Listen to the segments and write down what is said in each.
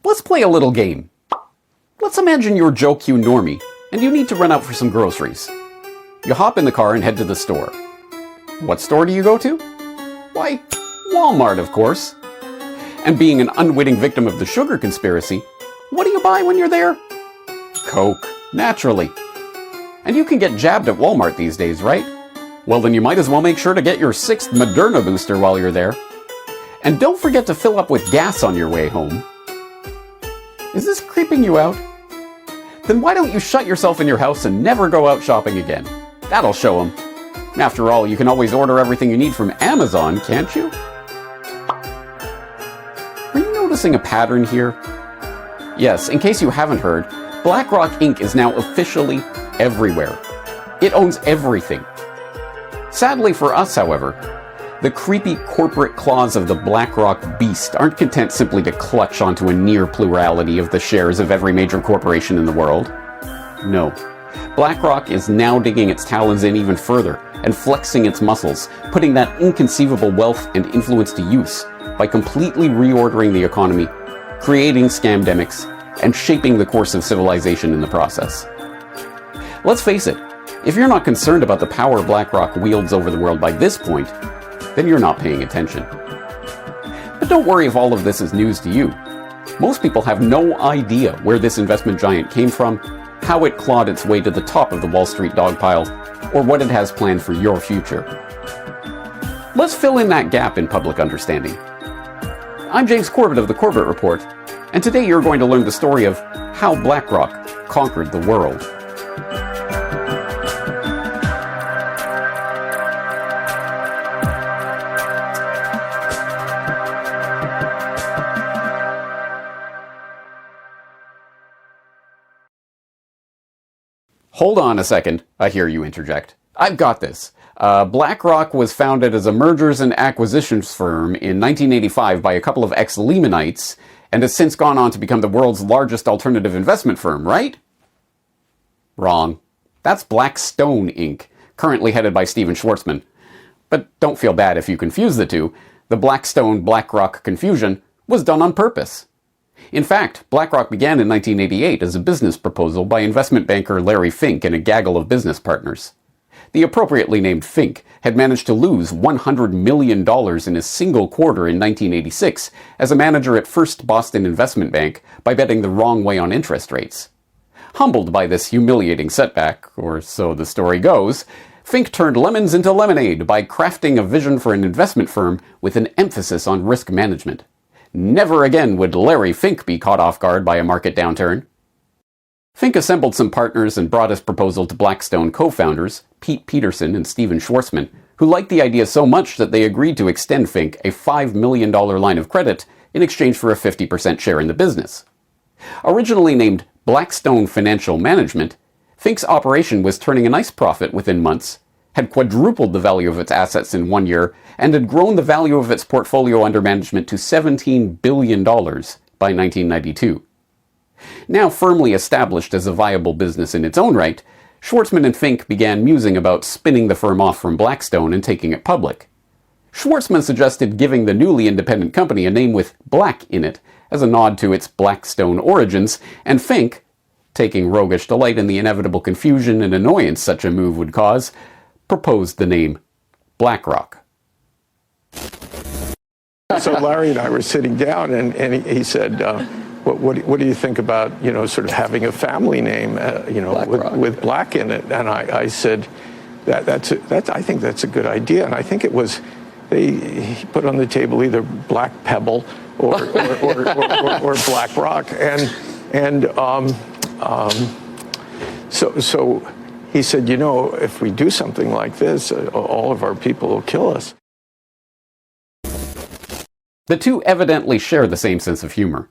Let's play a little game. Let's imagine you're Joe Q normie, and you need to run out for some groceries. You hop in the car and head to the store. What store do you go to? Why, Walmart, of course. And being an unwitting victim of the sugar conspiracy, what do you buy when you're there? Coke, naturally. And you can get jabbed at Walmart these days, right? Well, then you might as well make sure to get your 6th Moderna booster while you're there. And don't forget to fill up with gas on your way home. Is this creeping you out? Then why don't you shut yourself in your house and never go out shopping again? That'll show them. After all, you can always order everything you need from Amazon, can't you? Are you noticing a pattern here? Yes, in case you haven't heard, BlackRock Inc. is now officially everywhere. It owns everything. Sadly for us, however, the creepy corporate claws of the BlackRock beast aren't content simply to clutch onto a near plurality of the shares of every major corporation in the world. No. BlackRock is now digging its talons in even further and flexing its muscles, putting that inconceivable wealth and influence to use by completely reordering the economy, creating scamdemics, and shaping the course of civilization in the process. Let's face it, if you're not concerned about the power BlackRock wields over the world by this point, then you're not paying attention. But don't worry if all of this is news to you. Most people have no idea where this investment giant came from, how it clawed its way to the top of the Wall Street dogpile, or what it has planned for your future. Let's fill in that gap in public understanding. I'm James Corbett of the Corbett Report, and today you're going to learn the story of how BlackRock conquered the world. Hold on a second, I hear you interject. I've got this. BlackRock was founded as a mergers and acquisitions firm in 1985 by a couple of ex-Lehmanites, and has since gone on to become the world's largest alternative investment firm, right? Wrong. That's Blackstone Inc., currently headed by Stephen Schwarzman. But don't feel bad if you confuse the two. The Blackstone-BlackRock confusion was done on purpose. In fact, BlackRock began in 1988 as a business proposal by investment banker Larry Fink and a gaggle of business partners. The appropriately named Fink had managed to lose $100 million in a single quarter in 1986 as a manager at First Boston Investment Bank by betting the wrong way on interest rates. Humbled by this humiliating setback, or so the story goes, Fink turned lemons into lemonade by crafting a vision for an investment firm with an emphasis on risk management. Never again would Larry Fink be caught off guard by a market downturn. Fink assembled some partners and brought his proposal to Blackstone co-founders, Pete Peterson and Stephen Schwarzman, who liked the idea so much that they agreed to extend Fink a $5 million line of credit in exchange for a 50% share in the business. Originally named Blackstone Financial Management, Fink's operation was turning a nice profit within months, had quadrupled the value of its assets in 1 year, and had grown the value of its portfolio under management to $17 billion by 1992. Now firmly established as a viable business in its own right, Schwarzman and Fink began musing about spinning the firm off from Blackstone and taking it public. Schwarzman suggested giving the newly independent company a name with Black in it, as a nod to its Blackstone origins, and Fink, taking roguish delight in the inevitable confusion and annoyance such a move would cause, proposed the name BlackRock. So Larry and I were sitting down, and he said, what do you think about, sort of having a family name, with Black in it? And I said, I think that's a good idea. And I think it was, he put on the table either Black Pebble or Black Rock. So he said, if we do something like this, all of our people will kill us. The two evidently share the same sense of humor.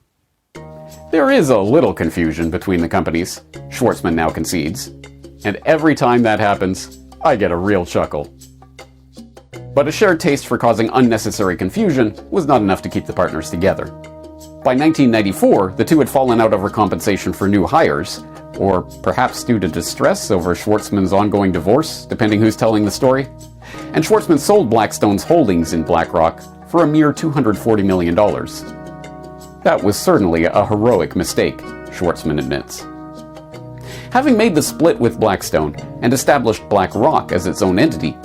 There is a little confusion between the companies, Schwarzman now concedes, and every time that happens, I get a real chuckle. But a shared taste for causing unnecessary confusion was not enough to keep the partners together. By 1994, the two had fallen out over compensation for new hires, or perhaps due to distress over Schwarzman's ongoing divorce, depending who's telling the story, and Schwarzman sold Blackstone's holdings in BlackRock for a mere $240 million. That was certainly a heroic mistake, Schwartzman admits. Having made the split with Blackstone and established BlackRock as its own entity,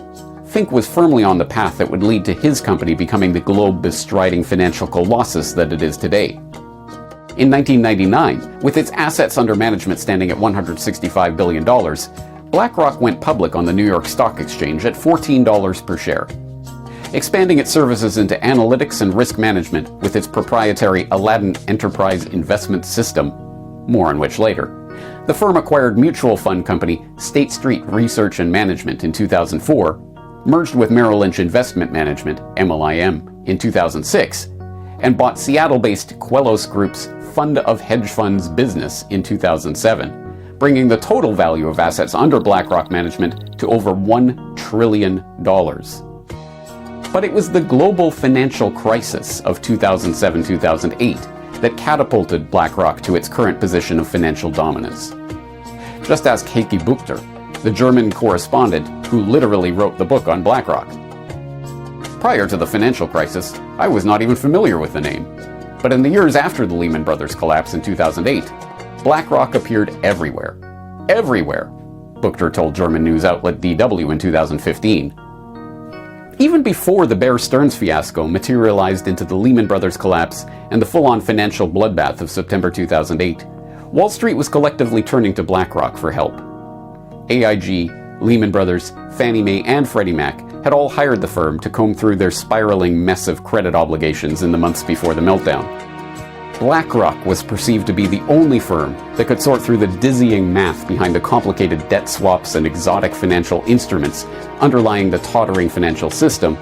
Fink was firmly on the path that would lead to his company becoming the globe-bestriding financial colossus that it is today. In 1999, with its assets under management standing at $165 billion, BlackRock went public on the New York Stock Exchange at $14 per share. Expanding its services into analytics and risk management with its proprietary Aladdin Enterprise Investment System, more on which later, the firm acquired mutual fund company State Street Research and Management in 2004, merged with Merrill Lynch Investment Management, MLIM, in 2006, and bought Seattle-based Quellos Group's Fund of Hedge Funds business in 2007, bringing the total value of assets under BlackRock management to over $1 trillion. But it was the global financial crisis of 2007-2008 that catapulted BlackRock to its current position of financial dominance. Just ask Heike Buchter, the German correspondent who literally wrote the book on BlackRock. Prior to the financial crisis, I was not even familiar with the name. But in the years after the Lehman Brothers collapse in 2008, BlackRock appeared everywhere. Everywhere, Buchter told German news outlet DW in 2015. Even before the Bear Stearns fiasco materialized into the Lehman Brothers collapse and the full-on financial bloodbath of September 2008, Wall Street was collectively turning to BlackRock for help. AIG, Lehman Brothers, Fannie Mae, and Freddie Mac had all hired the firm to comb through their spiraling mess of credit obligations in the months before the meltdown. BlackRock was perceived to be the only firm that could sort through the dizzying math behind the complicated debt swaps and exotic financial instruments underlying the tottering financial system,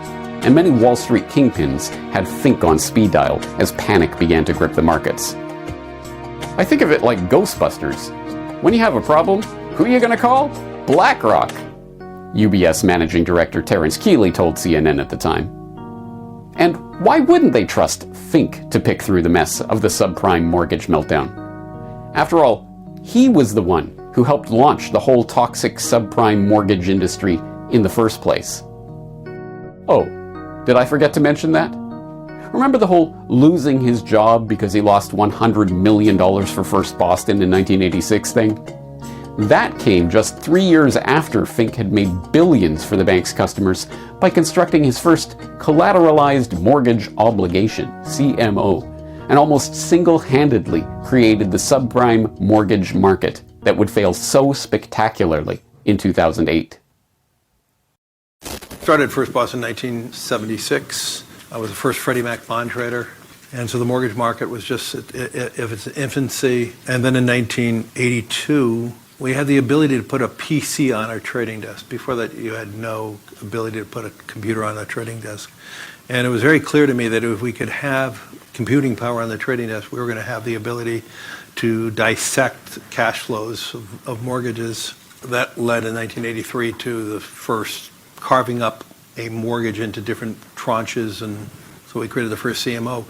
and many Wall Street kingpins had Fink on speed dial as panic began to grip the markets. I think of it like Ghostbusters. When you have a problem, who are you going to call? BlackRock, UBS Managing Director Terence Keeley told CNN at the time. And why wouldn't they trust Fink to pick through the mess of the subprime mortgage meltdown? After all, he was the one who helped launch the whole toxic subprime mortgage industry in the first place. Oh, did I forget to mention that? Remember the whole losing his job because he lost $100 million for First Boston in 1986 thing? That came just 3 years after Fink had made billions for the bank's customers by constructing his first collateralized mortgage obligation, CMO, and almost single-handedly created the subprime mortgage market that would fail so spectacularly in 2008. Started First Boston in 1976. I was the first Freddie Mac bond trader. And so the mortgage market was just at its infancy. And then in 1982, we had the ability to put a PC on our trading desk. Before that, you had no ability to put a computer on a trading desk. And it was very clear to me that if we could have computing power on the trading desk, we were going to have the ability to dissect cash flows of mortgages. That led in 1983 to the first carving up a mortgage into different tranches, and so we created the first CMO.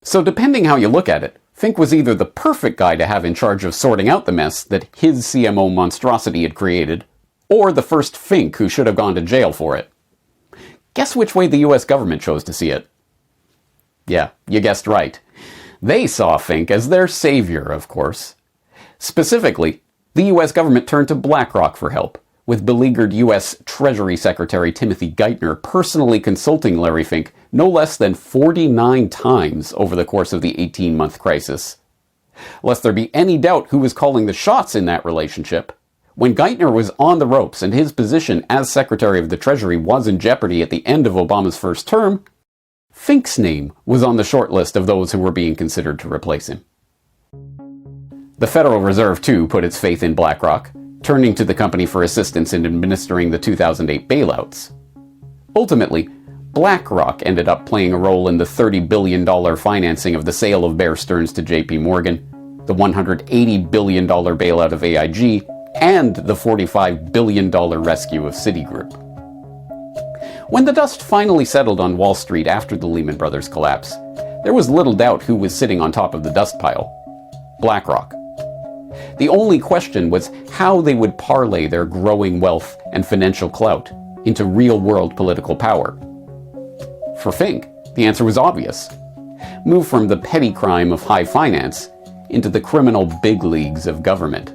So depending how you look at it, Fink was either the perfect guy to have in charge of sorting out the mess that his CMO monstrosity had created, or the first Fink who should have gone to jail for it. Guess which way the US government chose to see it? Yeah, you guessed right. They saw Fink as their savior, of course. Specifically, the US government turned to BlackRock for help, with beleaguered U.S. Treasury Secretary Timothy Geithner personally consulting Larry Fink no less than 49 times over the course of the 18-month crisis. Lest there be any doubt who was calling the shots in that relationship, when Geithner was on the ropes and his position as Secretary of the Treasury was in jeopardy at the end of Obama's first term, Fink's name was on the short list of those who were being considered to replace him. The Federal Reserve, too, put its faith in BlackRock, turning to the company for assistance in administering the 2008 bailouts. Ultimately, BlackRock ended up playing a role in the $30 billion financing of the sale of Bear Stearns to JP Morgan, the $180 billion bailout of AIG, and the $45 billion rescue of Citigroup. When the dust finally settled on Wall Street after the Lehman Brothers collapse, there was little doubt who was sitting on top of the dust pile: BlackRock. The only question was how they would parlay their growing wealth and financial clout into real-world political power. For Fink, the answer was obvious. move from the petty crime of high finance into the criminal big leagues of government.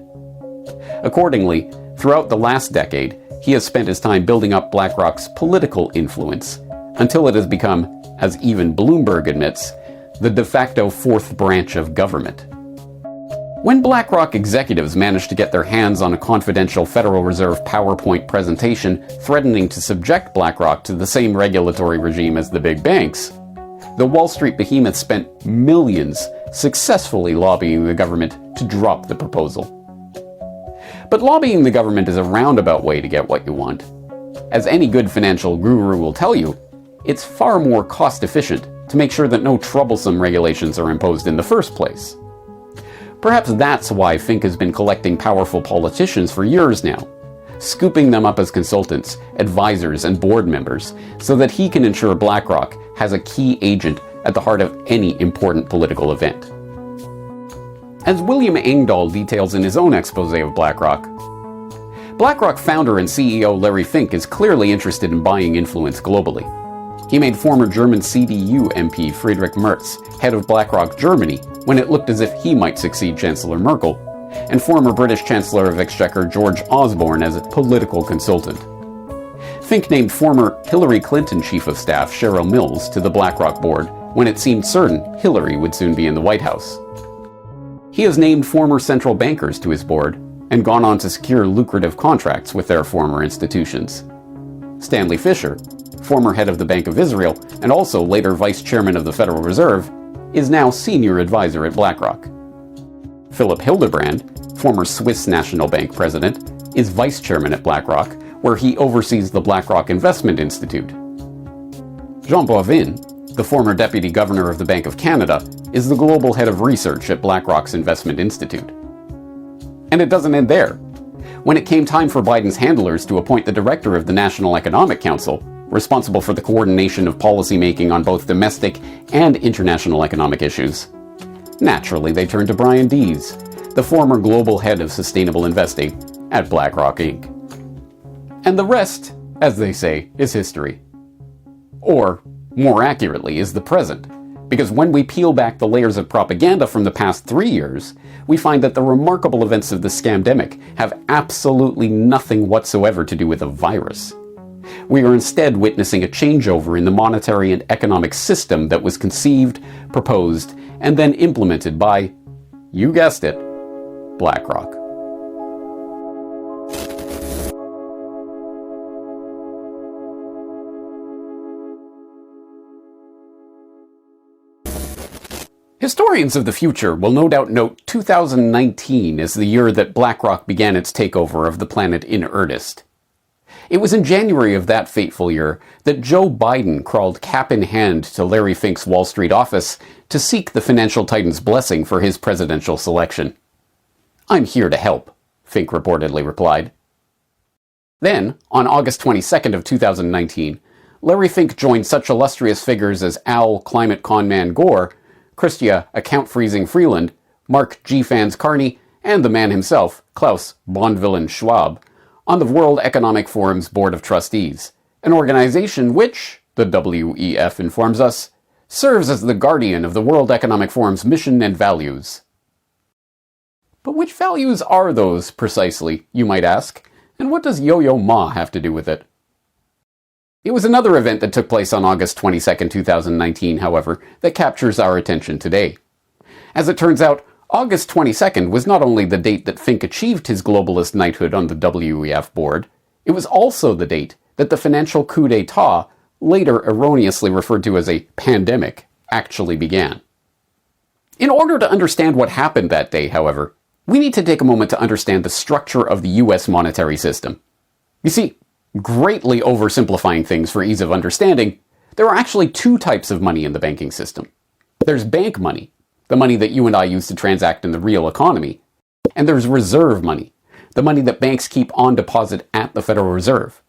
Accordingly, throughout the last decade, he has spent his time building up BlackRock's political influence until it has become, as even Bloomberg admits, the de facto fourth branch of government. When BlackRock executives managed to get their hands on a confidential Federal Reserve PowerPoint presentation threatening to subject BlackRock to the same regulatory regime as the big banks, the Wall Street behemoth spent millions successfully lobbying the government to drop the proposal. But lobbying the government is a roundabout way to get what you want. As any good financial guru will tell you, it's far more cost-efficient to make sure that no troublesome regulations are imposed in the first place. Perhaps that's why Fink has been collecting powerful politicians for years now, scooping them up as consultants, advisors, and board members, so that he can ensure BlackRock has a key agent at the heart of any important political event. As William Engdahl details in his own expose of BlackRock, BlackRock founder and CEO Larry Fink is clearly interested in buying influence globally. He made former German CDU MP Friedrich Merz head of BlackRock Germany when it looked as if he might succeed Chancellor Merkel, and former British Chancellor of Exchequer George Osborne as a political consultant. Fink named former Hillary Clinton Chief of Staff Cheryl Mills to the BlackRock board when it seemed certain Hillary would soon be in the White House. He has named former central bankers to his board and gone on to secure lucrative contracts with their former institutions. Stanley Fischer, former head of the Bank of Israel and also later vice chairman of the Federal Reserve, is now senior advisor at BlackRock. Philip Hildebrand, former Swiss National Bank president, is vice chairman at BlackRock, where he oversees the BlackRock Investment Institute. Jean Boivin, the former deputy governor of the Bank of Canada, is the global head of research at BlackRock's Investment Institute. And it doesn't end there. When it came time for Biden's handlers to appoint the director of the National Economic Council, responsible for the coordination of policymaking on both domestic and international economic issues, naturally they turned to Brian Dees, the former global head of sustainable investing at BlackRock Inc. And the rest, as they say, is history. Or, more accurately, is the present. Because when we peel back the layers of propaganda from the past 3 years, we find that the remarkable events of the scamdemic have absolutely nothing whatsoever to do with a virus. We are instead witnessing a changeover in the monetary and economic system that was conceived, proposed, and then implemented by, you guessed it, BlackRock. Historians of the future will no doubt note 2019 as the year that BlackRock began its takeover of the planet in earnest. It was in January of that fateful year that Joe Biden crawled cap in hand to Larry Fink's Wall Street office to seek the financial titan's blessing for his presidential selection. "I'm here to help," Fink reportedly replied. Then, on August 22nd of 2019, Larry Fink joined such illustrious figures as Al Climate Conman Gore, Christia Account-Freezing Freeland, Mark G. Fans Carney, and the man himself, Klaus Bondvillain Schwab, on the World Economic Forum's Board of Trustees, an organization which, the WEF informs us, serves as the guardian of the World Economic Forum's mission and values. But which values are those, precisely, you might ask, and what does Yo-Yo Ma have to do with it? It was another event that took place on August 22nd, 2019, however, that captures our attention today. As it turns out, August 22nd was not only the date that Fink achieved his globalist knighthood on the WEF board, it was also the date that the financial coup d'etat, later erroneously referred to as a pandemic, actually began. In order to understand what happened that day, however, we need to take a moment to understand the structure of the US monetary system. You see, greatly oversimplifying things for ease of understanding, there are actually two types of money in the banking system. There's bank money, the money that you and I use to transact in the real economy, and there's reserve money, the money that banks keep on deposit at the Federal Reserve.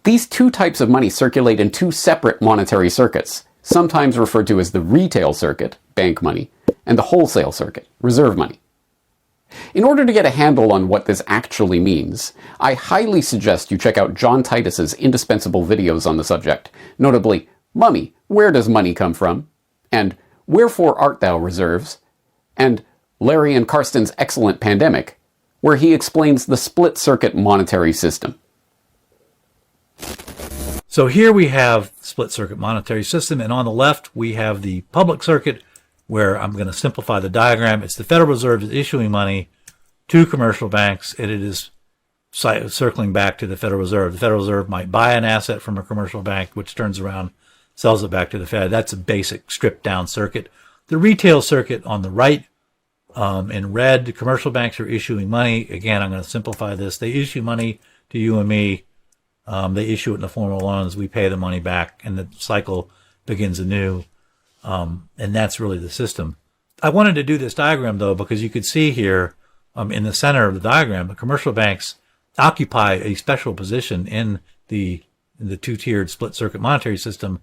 These two types of money circulate in two separate monetary circuits, sometimes referred to as the retail circuit, bank money, and the wholesale circuit, reserve money. In order to get a handle on what this actually means, I highly suggest you check out John Titus's indispensable videos on the subject, notably, Mummy, Where Does Money Come From? And Wherefore Art Thou Reserves, and Larry and Karsten's excellent Pandemic, where he explains the split-circuit monetary system. So here we have the split-circuit monetary system, and on the left we have the public circuit, where I'm going to simplify the diagram. It's the Federal Reserve is issuing money to commercial banks, and it is circling back to the Federal Reserve. The Federal Reserve might buy an asset from a commercial bank, which turns around, sells it back to the Fed. That's a basic stripped-down circuit. The retail circuit on the right, in red, commercial banks are issuing money. Again, I'm going to simplify this. They issue money to you and me. They issue it in the form of loans. We pay the money back, and the cycle begins anew. And that's really the system. I wanted to do this diagram, though, because you could see here in the center of the diagram, the commercial banks occupy a special position in the two-tiered split-circuit monetary system.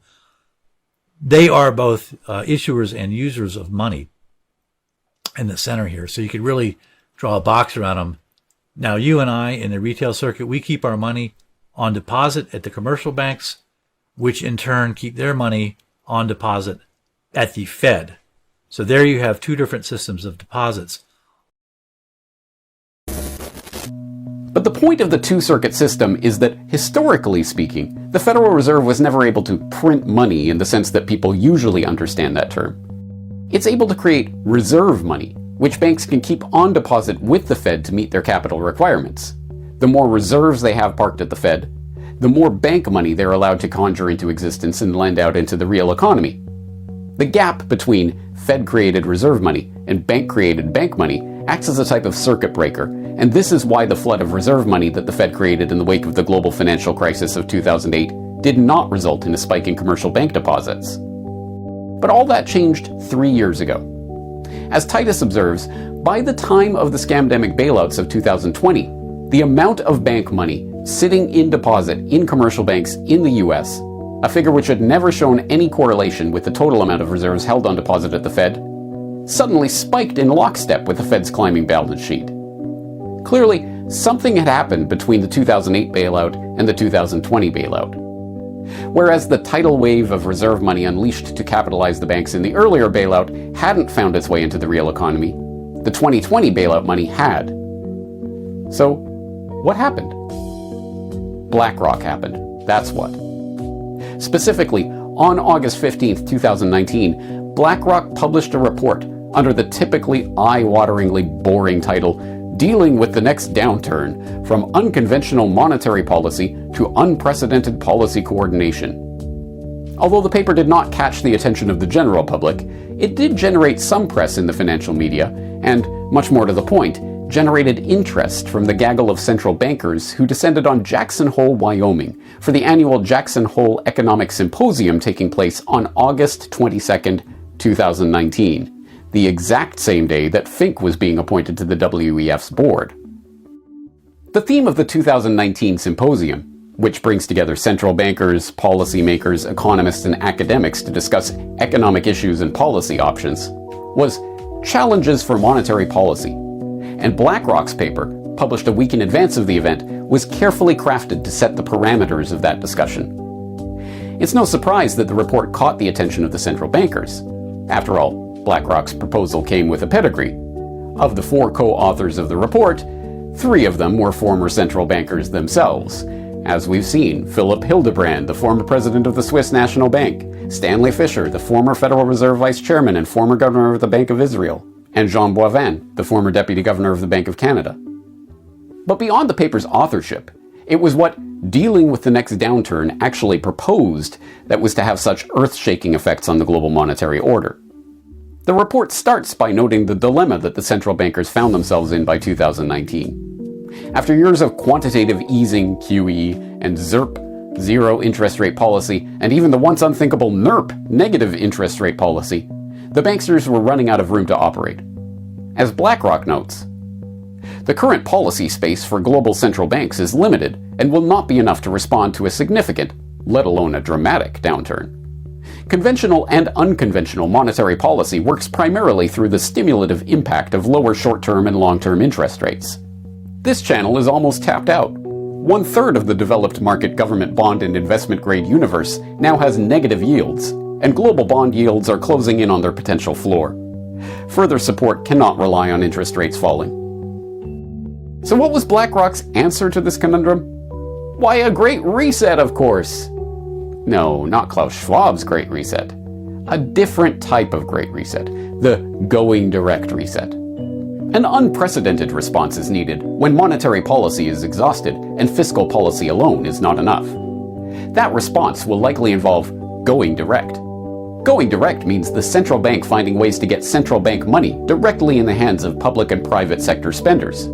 They are both issuers and users of money in the center here. So you could really draw a box around them. Now, you and I in the retail circuit, we keep our money on deposit at the commercial banks, which in turn keep their money on deposit at the Fed. So there you have two different systems of deposits. But the point of the two-circuit system is that, historically speaking, the Federal Reserve was never able to print money in the sense that people usually understand that term. It's able to create reserve money, which banks can keep on deposit with the Fed to meet their capital requirements. The more reserves they have parked at the Fed, the more bank money they're allowed to conjure into existence and lend out into the real economy. The gap between Fed-created reserve money and bank-created bank money acts as a type of circuit breaker, and this is why the flood of reserve money that the Fed created in the wake of the global financial crisis of 2008 did not result in a spike in commercial bank deposits. But all that changed 3 years ago. As Titus observes, by the time of the scamdemic bailouts of 2020, the amount of bank money sitting in deposit in commercial banks in the US, a figure which had never shown any correlation with the total amount of reserves held on deposit at the Fed, suddenly spiked in lockstep with the Fed's climbing balance sheet. Clearly, something had happened between the 2008 bailout and the 2020 bailout. Whereas the tidal wave of reserve money unleashed to capitalize the banks in the earlier bailout hadn't found its way into the real economy, the 2020 bailout money had. So, what happened? BlackRock happened. That's what. Specifically, on August 15, 2019, BlackRock published a report under the typically eye-wateringly boring title, Dealing with the Next Downturn, From Unconventional Monetary Policy to Unprecedented Policy Coordination. Although the paper did not catch the attention of the general public, it did generate some press in the financial media, and, much more to the point, generated interest from the gaggle of central bankers who descended on Jackson Hole, Wyoming, for the annual Jackson Hole Economic Symposium taking place on August 22, 2019. The exact same day that Fink was being appointed to the WEF's board. The theme of the 2019 symposium, which brings together central bankers, policymakers, economists, and academics to discuss economic issues and policy options, was Challenges for Monetary Policy, and BlackRock's paper, published a week in advance of the event, was carefully crafted to set the parameters of that discussion. It's no surprise that the report caught the attention of the central bankers. After all, BlackRock's proposal came with a pedigree. Of the 4 co-authors of the report, 3 of them were former central bankers themselves. As we've seen, Philip Hildebrand, the former president of the Swiss National Bank, Stanley Fischer, the former Federal Reserve Vice Chairman and former governor of the Bank of Israel, and Jean Boivin, the former deputy governor of the Bank of Canada. But beyond the paper's authorship, it was what Dealing with the Next Downturn actually proposed that was to have such earth-shaking effects on the global monetary order. The report starts by noting the dilemma that the central bankers found themselves in by 2019. After years of quantitative easing, QE, and ZIRP, zero interest rate policy, and even the once unthinkable NIRP, negative interest rate policy, the banksters were running out of room to operate. As BlackRock notes, the current policy space for global central banks is limited and will not be enough to respond to a significant, let alone a dramatic, downturn. Conventional and unconventional monetary policy works primarily through the stimulative impact of lower short-term and long-term interest rates. This channel is almost tapped out. 1/3 of the developed market government bond and investment grade universe now has negative yields, and global bond yields are closing in on their potential floor. Further support cannot rely on interest rates falling. So what was BlackRock's answer to this conundrum? Why, a great reset, of course. No, not Klaus Schwab's great reset. A different type of great reset, the going direct reset. An unprecedented response is needed when monetary policy is exhausted and fiscal policy alone is not enough. That response will likely involve going direct. Going direct means the central bank finding ways to get central bank money directly in the hands of public and private sector spenders.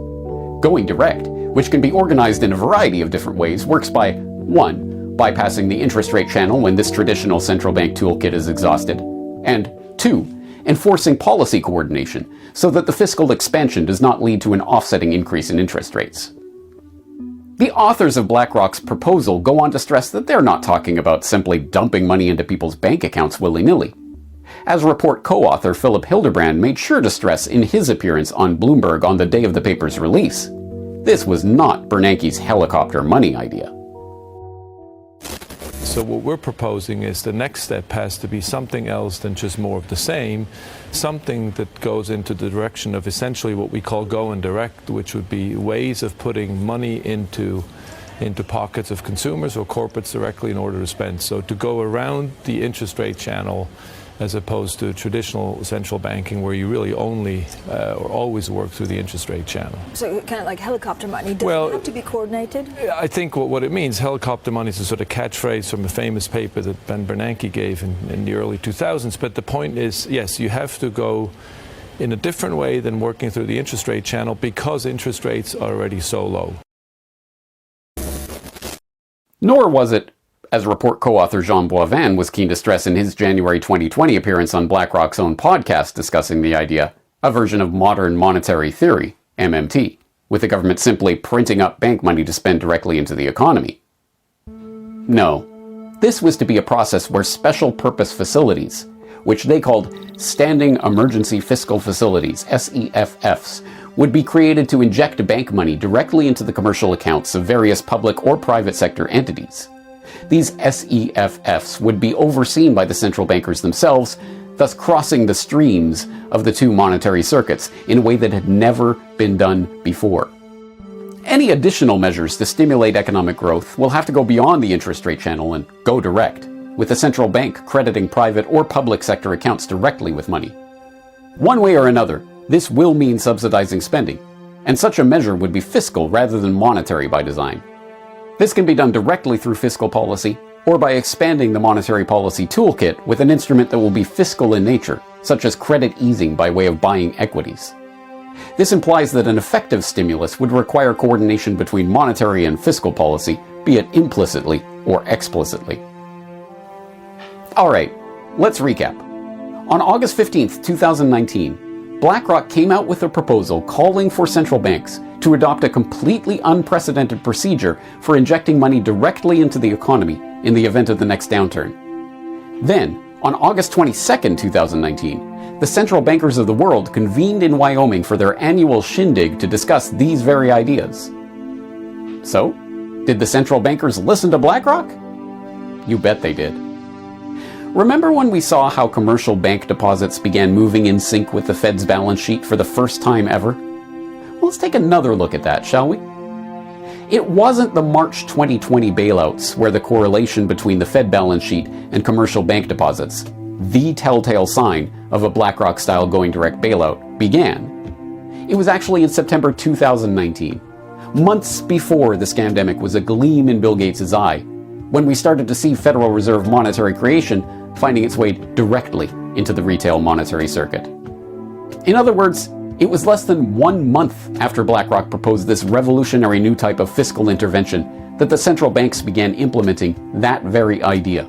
Going direct, which can be organized in a variety of different ways, works by 1. bypassing the interest rate channel when this traditional central bank toolkit is exhausted, and 2. enforcing policy coordination so that the fiscal expansion does not lead to an offsetting increase in interest rates. The authors of BlackRock's proposal go on to stress that they're not talking about simply dumping money into people's bank accounts willy-nilly. As report co-author Philip Hildebrand made sure to stress in his appearance on Bloomberg on the day of the paper's release, this was not Bernanke's helicopter money idea. So what we're proposing is the next step has to be something else than just more of the same, something that goes into the direction of essentially what we call going direct, which would be ways of putting money into pockets of consumers or corporates directly in order to spend. So to go around the interest rate channel as opposed to traditional central banking where you really only or always work through the interest rate channel. So kind of like helicopter money, does it have to be coordinated? I think what it means, helicopter money is a sort of catchphrase from a famous paper that Ben Bernanke gave in the early 2000s, but the point is, yes, you have to go in a different way than working through the interest rate channel because interest rates are already so low. Nor was it, as report co-author Jean Boivin was keen to stress in his January 2020 appearance on BlackRock's own podcast discussing the idea, a version of modern monetary theory, MMT, with the government simply printing up bank money to spend directly into the economy. No, this was to be a process where special purpose facilities, which they called Standing Emergency Fiscal Facilities, SEFFs, would be created to inject bank money directly into the commercial accounts of various public or private sector entities. These SEFFs would be overseen by the central bankers themselves, thus crossing the streams of the two monetary circuits in a way that had never been done before. Any additional measures to stimulate economic growth will have to go beyond the interest rate channel and go direct, with the central bank crediting private or public sector accounts directly with money. One way or another, this will mean subsidizing spending, and such a measure would be fiscal rather than monetary by design. This can be done directly through fiscal policy, or by expanding the monetary policy toolkit with an instrument that will be fiscal in nature, such as credit easing by way of buying equities. This implies that an effective stimulus would require coordination between monetary and fiscal policy, be it implicitly or explicitly. Alright, let's recap. On August 15, 2019, BlackRock came out with a proposal calling for central banks to adopt a completely unprecedented procedure for injecting money directly into the economy in the event of the next downturn. Then, on August 22, 2019, the central bankers of the world convened in Wyoming for their annual shindig to discuss these very ideas. So, did the central bankers listen to BlackRock? You bet they did. Remember when we saw how commercial bank deposits began moving in sync with the Fed's balance sheet for the first time ever? Well, let's take another look at that, shall we? It wasn't the March 2020 bailouts where the correlation between the Fed balance sheet and commercial bank deposits, the telltale sign of a BlackRock-style going direct bailout, began. It was actually in September 2019, months before the scamdemic was a gleam in Bill Gates' eye, when we started to see Federal Reserve monetary creation finding its way directly into the retail monetary circuit. In other words, it was less than 1 month after BlackRock proposed this revolutionary new type of fiscal intervention that the central banks began implementing that very idea.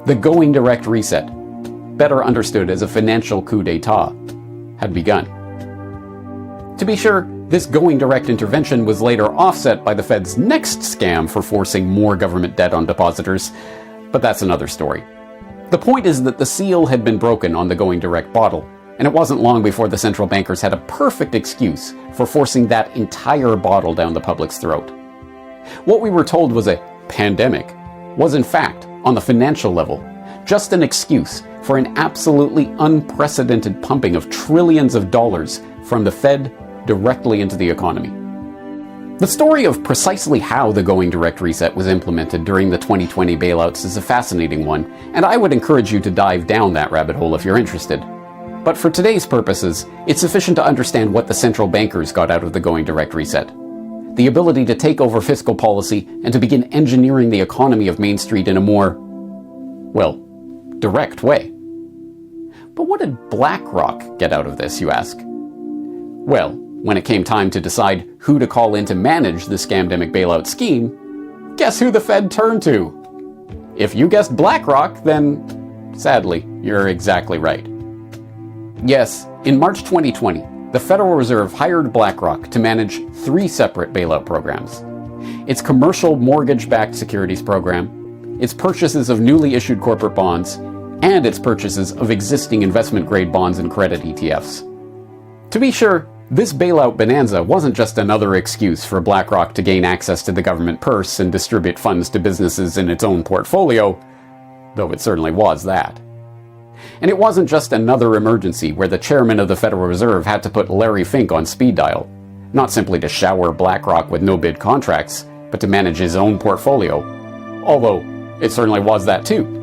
The going direct reset, better understood as a financial coup d'etat, had begun. To be sure, this going direct intervention was later offset by the Fed's next scam for forcing more government debt on depositors, but that's another story. The point is that the seal had been broken on the going direct bottle, and it wasn't long before the central bankers had a perfect excuse for forcing that entire bottle down the public's throat. What we were told was a pandemic was in fact, on the financial level, just an excuse for an absolutely unprecedented pumping of trillions of dollars from the Fed directly into the economy. The story of precisely how the going direct reset was implemented during the 2020 bailouts is a fascinating one, and I would encourage you to dive down that rabbit hole if you're interested. But for today's purposes, it's sufficient to understand what the central bankers got out of the going direct reset. The ability to take over fiscal policy and to begin engineering the economy of Main Street in a more, well, direct way. But what did BlackRock get out of this, you ask? Well, when it came time to decide who to call in to manage the scamdemic bailout scheme, guess who the Fed turned to? If you guessed BlackRock, then sadly, you're exactly right. Yes, in March 2020, the Federal Reserve hired BlackRock to manage 3 separate bailout programs: its commercial mortgage-backed securities program, its purchases of newly issued corporate bonds, and its purchases of existing investment-grade bonds and credit ETFs. To be sure, this bailout bonanza wasn't just another excuse for BlackRock to gain access to the government purse and distribute funds to businesses in its own portfolio, though it certainly was that. And it wasn't just another emergency where the chairman of the Federal Reserve had to put Larry Fink on speed dial, not simply to shower BlackRock with no-bid contracts, but to manage his own portfolio, although it certainly was that too.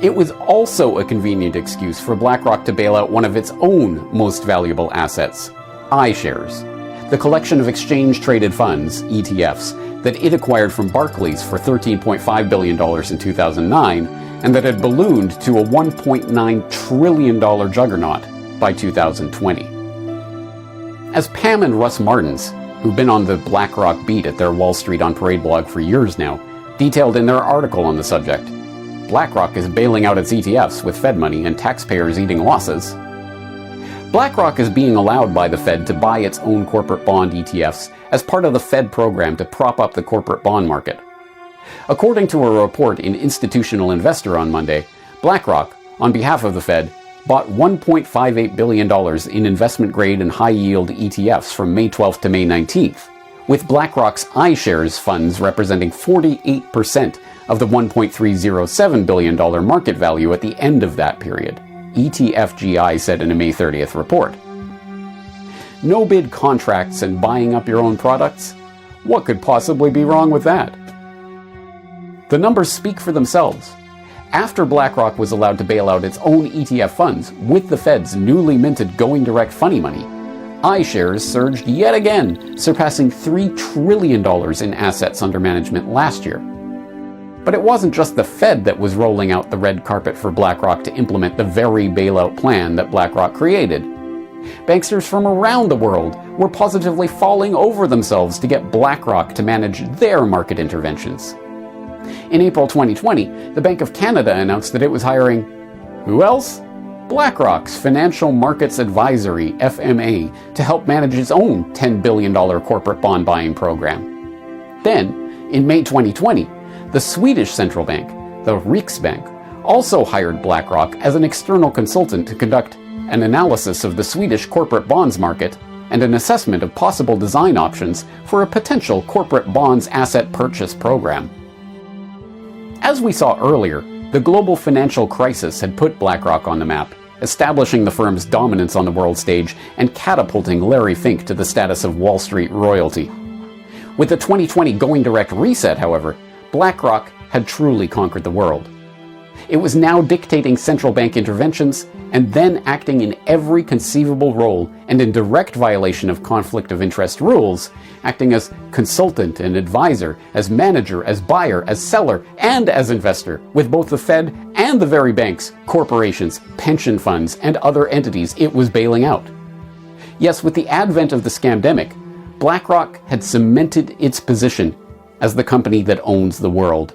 It was also a convenient excuse for BlackRock to bail out one of its own most valuable assets, iShares, the collection of exchange-traded funds, ETFs, that it acquired from Barclays for $13.5 billion in 2009, and that had ballooned to a $1.9 trillion juggernaut by 2020. As Pam and Russ Martins, who've been on the BlackRock beat at their Wall Street on Parade blog for years now, detailed in their article on the subject, BlackRock is bailing out its ETFs with Fed money and taxpayers eating losses. BlackRock is being allowed by the Fed to buy its own corporate bond ETFs as part of the Fed program to prop up the corporate bond market. According to a report in Institutional Investor on Monday, BlackRock, on behalf of the Fed, bought $1.58 billion in investment-grade and high-yield ETFs from May 12th to May 19th, with BlackRock's iShares funds representing 48% of the $1.307 billion market value at the end of that period, ETFGI said in a May 30th report. No-bid contracts and buying up your own products? What could possibly be wrong with that? The numbers speak for themselves. After BlackRock was allowed to bail out its own ETF funds with the Fed's newly minted going direct funny money, iShares surged yet again, surpassing $3 trillion in assets under management last year. But it wasn't just the Fed that was rolling out the red carpet for BlackRock to implement the very bailout plan that BlackRock created. Banksters from around the world were positively falling over themselves to get BlackRock to manage their market interventions. In April 2020, the Bank of Canada announced that it was hiring, who else? BlackRock's Financial Markets Advisory, FMA, to help manage its own $10 billion corporate bond buying program. Then, in May 2020, the Swedish central bank, the Riksbank, also hired BlackRock as an external consultant to conduct an analysis of the Swedish corporate bonds market and an assessment of possible design options for a potential corporate bonds asset purchase program. As we saw earlier, the global financial crisis had put BlackRock on the map, establishing the firm's dominance on the world stage and catapulting Larry Fink to the status of Wall Street royalty. With the 2020 going direct reset, however, BlackRock had truly conquered the world. It was now dictating central bank interventions and then acting in every conceivable role and in direct violation of conflict of interest rules, acting as consultant and advisor, as manager, as buyer, as seller, and as investor, with both the Fed and the very banks, corporations, pension funds, and other entities it was bailing out. Yes, with the advent of the scamdemic, BlackRock had cemented its position as the company that owns the world.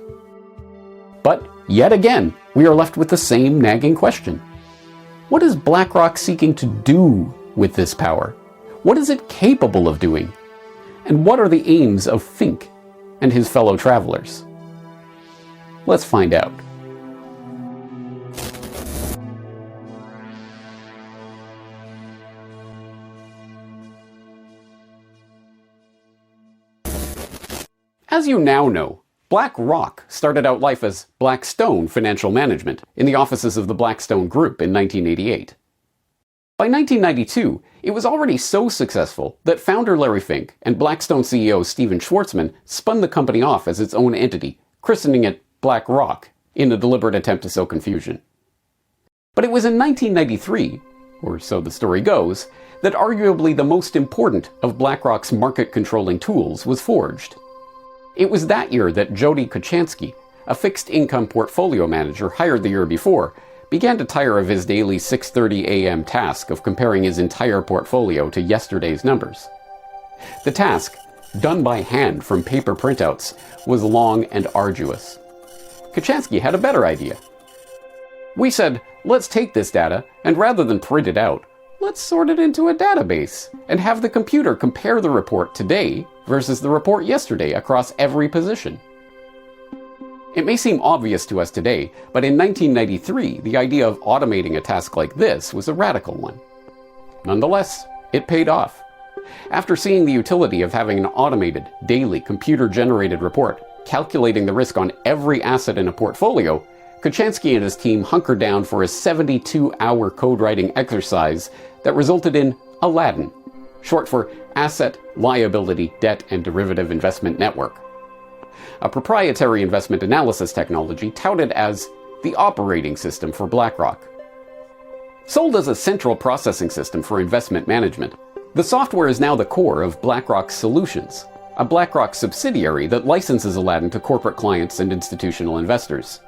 But yet again, we are left with the same nagging question. What is BlackRock seeking to do with this power? What is it capable of doing? And what are the aims of Fink and his fellow travelers? Let's find out. As you now know, BlackRock started out life as Blackstone Financial Management in the offices of the Blackstone Group in 1988. By 1992, it was already so successful that founder Larry Fink and Blackstone CEO Stephen Schwarzman spun the company off as its own entity, christening it BlackRock in a deliberate attempt to sow confusion. But it was in 1993, or so the story goes, that arguably the most important of BlackRock's market-controlling tools was forged. It was that year that Jody Kochansky, a fixed-income portfolio manager hired the year before, began to tire of his daily 6:30 a.m. task of comparing his entire portfolio to yesterday's numbers. The task, done by hand from paper printouts, was long and arduous. Kochansky had a better idea. We said, let's take this data, and rather than print it out, let's sort it into a database, and have the computer compare the report today versus the report yesterday across every position. It may seem obvious to us today, but in 1993, the idea of automating a task like this was a radical one. Nonetheless, it paid off. After seeing the utility of having an automated, daily, computer-generated report calculating the risk on every asset in a portfolio, Kochansky and his team hunkered down for a 72-hour code-writing exercise that resulted in Aladdin, short for Asset, Liability, Debt, and Derivative Investment Network, a proprietary investment analysis technology touted as the operating system for BlackRock. Sold as a central processing system for investment management, the software is now the core of BlackRock Solutions, a BlackRock subsidiary that licenses Aladdin to corporate clients and institutional investors.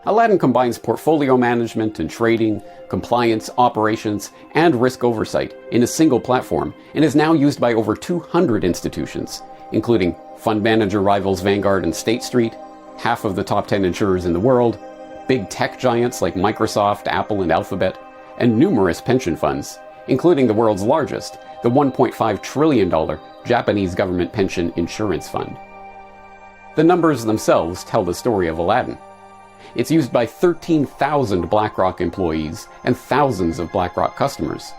Aladdin combines portfolio management and trading, compliance, operations, and risk oversight in a single platform and is now used by over 200 institutions, including fund manager rivals Vanguard and State Street, half of the top 10 insurers in the world, big tech giants like Microsoft, Apple, and Alphabet, and numerous pension funds, including the world's largest, the $1.5 trillion Japanese government pension insurance fund. The numbers themselves tell the story of Aladdin. It's used by 13,000 BlackRock employees and thousands of BlackRock customers.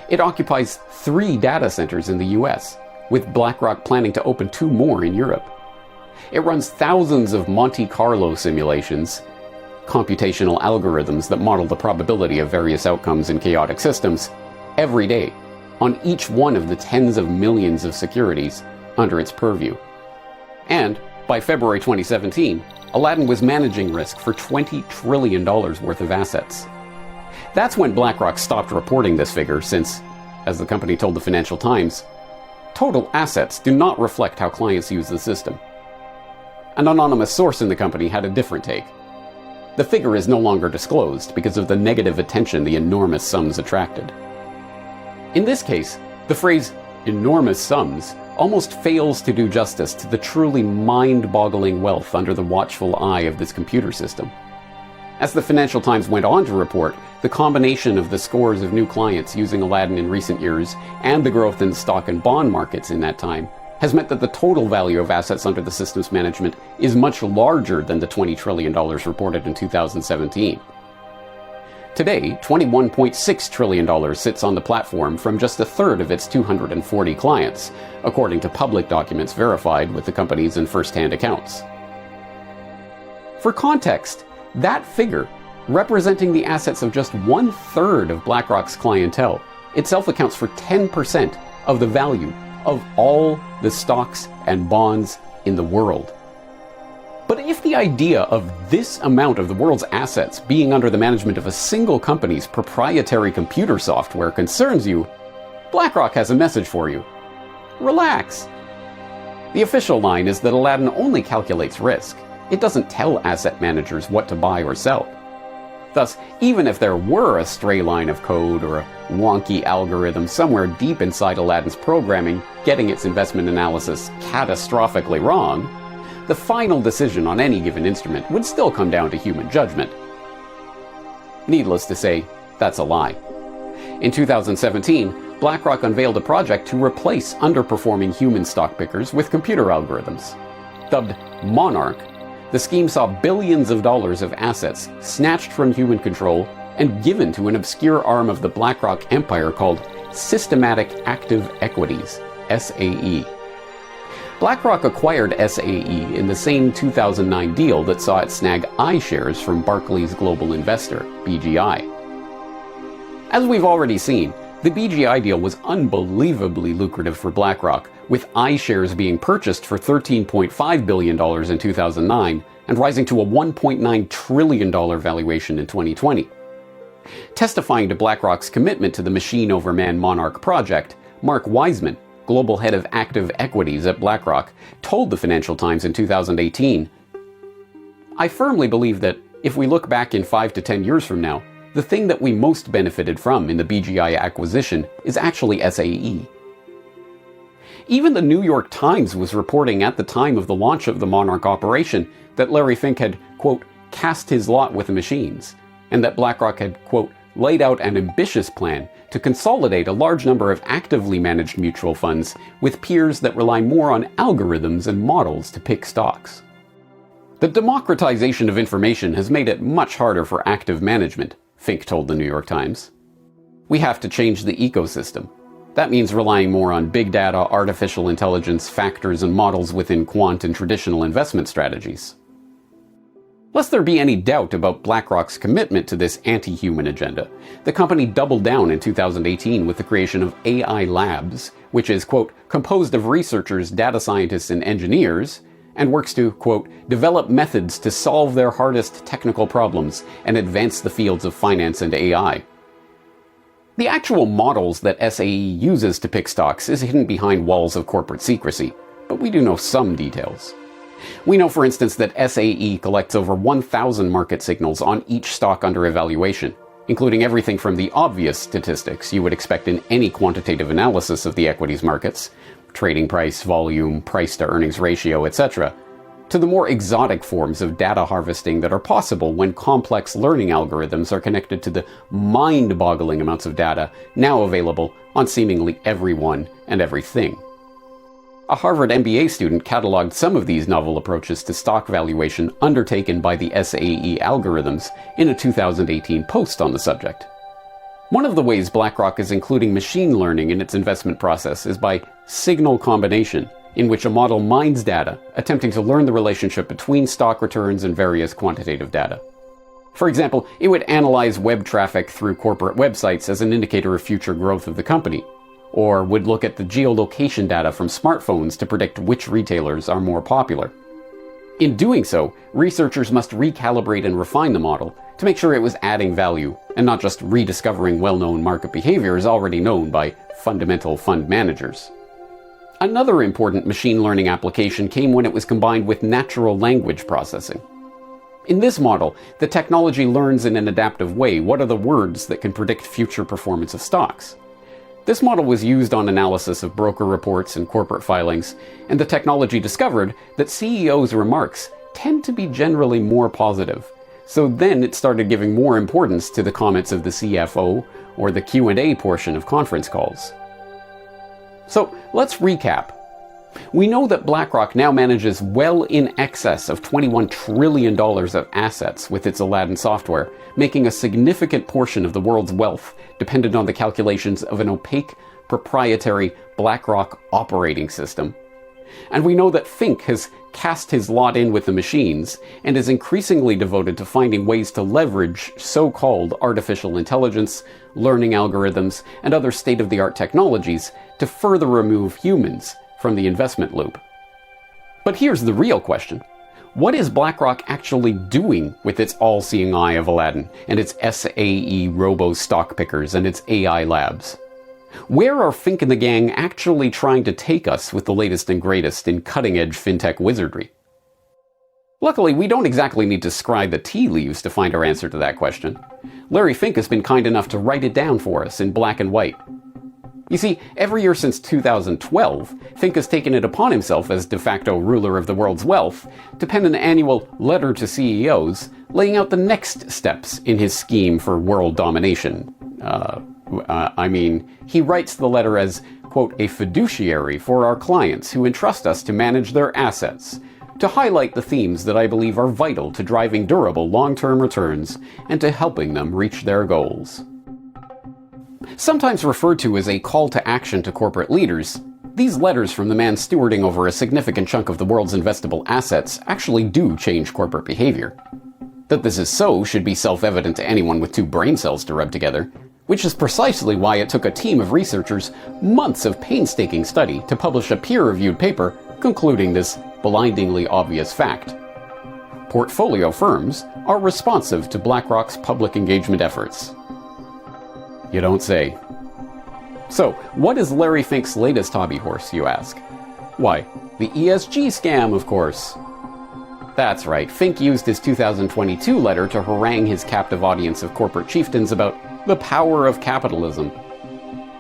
It occupies 3 data centers in the US, with BlackRock planning to open 2 more in Europe. It runs thousands of Monte Carlo simulations, computational algorithms that model the probability of various outcomes in chaotic systems, every day, on each one of the tens of millions of securities under its purview. And, by February 2017, Aladdin was managing risk for $20 trillion worth of assets. That's when BlackRock stopped reporting this figure since, as the company told the Financial Times, total assets do not reflect how clients use the system. An anonymous source in the company had a different take. The figure is no longer disclosed because of the negative attention the enormous sums attracted. In this case, the phrase enormous sums almost fails to do justice to the truly mind-boggling wealth under the watchful eye of this computer system. As the Financial Times went on to report, the combination of the scores of new clients using Aladdin in recent years and the growth in the stock and bond markets in that time has meant that the total value of assets under the system's management is much larger than the $20 trillion reported in 2017. Today, $21.6 trillion sits on the platform from just a third of its 240 clients, according to public documents verified with the company's and first-hand accounts. For context, that figure, representing the assets of just 1/3 of BlackRock's clientele, itself accounts for 10% of the value of all the stocks and bonds in the world. But if the idea of this amount of the world's assets being under the management of a single company's proprietary computer software concerns you, BlackRock has a message for you. Relax. The official line is that Aladdin only calculates risk. It doesn't tell asset managers what to buy or sell. Thus, even if there were a stray line of code or a wonky algorithm somewhere deep inside Aladdin's programming getting its investment analysis catastrophically wrong, the final decision on any given instrument would still come down to human judgment. Needless to say, that's a lie. In 2017, BlackRock unveiled a project to replace underperforming human stock pickers with computer algorithms. Dubbed Monarch, the scheme saw billions of dollars of assets snatched from human control and given to an obscure arm of the BlackRock empire called Systematic Active Equities, SAE. BlackRock acquired SAE in the same 2009 deal that saw it snag iShares from Barclays Global Investor, BGI. As we've already seen, the BGI deal was unbelievably lucrative for BlackRock, with iShares being purchased for $13.5 billion in 2009 and rising to a $1.9 trillion valuation in 2020. Testifying to BlackRock's commitment to the machine over man monarch project, Mark Wiseman, global head of active equities at BlackRock, told the Financial Times in 2018, "I firmly believe that if we look back in 5 to 10 years from now, the thing that we most benefited from in the BGI acquisition is actually SAE." Even the New York Times was reporting at the time of the launch of the Monarch operation that Larry Fink had, quote, cast his lot with the machines, and that BlackRock had, quote, laid out an ambitious plan to consolidate a large number of actively managed mutual funds with peers that rely more on algorithms and models to pick stocks. The democratization of information has made it much harder for active management, Fink told the New York Times. "We have to change the ecosystem. That means relying more on big data, artificial intelligence, factors, and models within quant and traditional investment strategies." Lest there be any doubt about BlackRock's commitment to this anti-human agenda, the company doubled down in 2018 with the creation of AI Labs, which is, quote, composed of researchers, data scientists, and engineers, and works to, quote, develop methods to solve their hardest technical problems and advance the fields of finance and AI. The actual models that SAE uses to pick stocks is hidden behind walls of corporate secrecy, but we do know some details. We know, for instance, that SAE collects over 1,000 market signals on each stock under evaluation, including everything from the obvious statistics you would expect in any quantitative analysis of the equities markets, trading price, volume, price-to-earnings ratio, etc., to the more exotic forms of data harvesting that are possible when complex learning algorithms are connected to the mind-boggling amounts of data now available on seemingly everyone and everything. A Harvard MBA student cataloged some of these novel approaches to stock valuation undertaken by the SAE algorithms in a 2018 post on the subject. One of the ways BlackRock is including machine learning in its investment process is by signal combination, in which a model mines data, attempting to learn the relationship between stock returns and various quantitative data. For example, it would analyze web traffic through corporate websites as an indicator of future growth of the company, or would look at the geolocation data from smartphones to predict which retailers are more popular. In doing so, researchers must recalibrate and refine the model to make sure it was adding value and not just rediscovering well-known market behaviors already known by fundamental fund managers. Another important machine learning application came when it was combined with natural language processing. In this model, the technology learns in an adaptive way what are the words that can predict future performance of stocks. This model was used on analysis of broker reports and corporate filings, and the technology discovered that CEOs' remarks tend to be generally more positive. So then it started giving more importance to the comments of the CFO or the Q&A portion of conference calls. So let's recap. We know that BlackRock now manages well in excess of $21 trillion of assets with its Aladdin software, making a significant portion of the world's wealth dependent on the calculations of an opaque, proprietary BlackRock operating system. And we know that Fink has cast his lot in with the machines and is increasingly devoted to finding ways to leverage so-called artificial intelligence, learning algorithms, and other state-of-the-art technologies to further remove humans from the investment loop. But here's the real question. What is BlackRock actually doing with its all-seeing eye of Aladdin and its SAE robo-stock pickers and its AI labs? Where are Fink and the gang actually trying to take us with the latest and greatest in cutting-edge fintech wizardry? Luckily, we don't exactly need to scry the tea leaves to find our answer to that question. Larry Fink has been kind enough to write it down for us in black and white. You see, every year since 2012, Fink has taken it upon himself as de facto ruler of the world's wealth to pen an annual letter to CEOs laying out the next steps in his scheme for world domination. He writes the letter as, quote, a fiduciary for our clients who entrust us to manage their assets, to highlight the themes that I believe are vital to driving durable long-term returns and to helping them reach their goals. Sometimes referred to as a call to action to corporate leaders, These letters from the man stewarding over a significant chunk of the world's investable assets actually do change corporate behavior. That this is so should be self-evident to anyone with 2 brain cells to rub together, which is precisely why it took a team of researchers months of painstaking study to publish a peer-reviewed paper concluding this blindingly obvious fact. Portfolio firms are responsive to BlackRock's public engagement efforts. You don't say. So, what is Larry Fink's latest hobby horse, you ask? Why, the ESG scam, of course. That's right, Fink used his 2022 letter to harangue his captive audience of corporate chieftains about the power of capitalism,